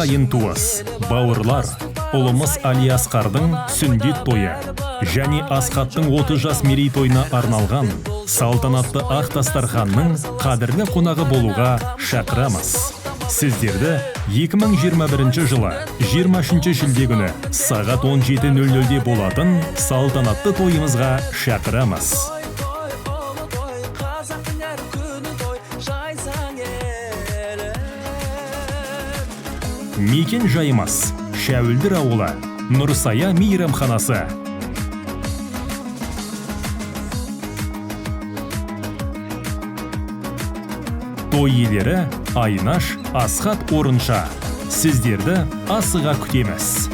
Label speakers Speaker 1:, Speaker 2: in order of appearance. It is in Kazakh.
Speaker 1: ағайын туыс, бауырлар, ұлымыз Али Асқардың сүндет тойы және Асхаттың 30 жас мерейтойына арналған салтанатты ақ дастарханның қадірлі қонағы болуға шақырамыз. Сіздерді 2021 жылы 23 шілде күні сағат 17:00-де болатын салтанатты тойымызға шақырамыз. Мекен жайымыз Шәуілдір ауылы, Нұрсая мейрамханасы. Той иелері Айнаш, Асхат Орынша. Сіздерді асыға күтеміз.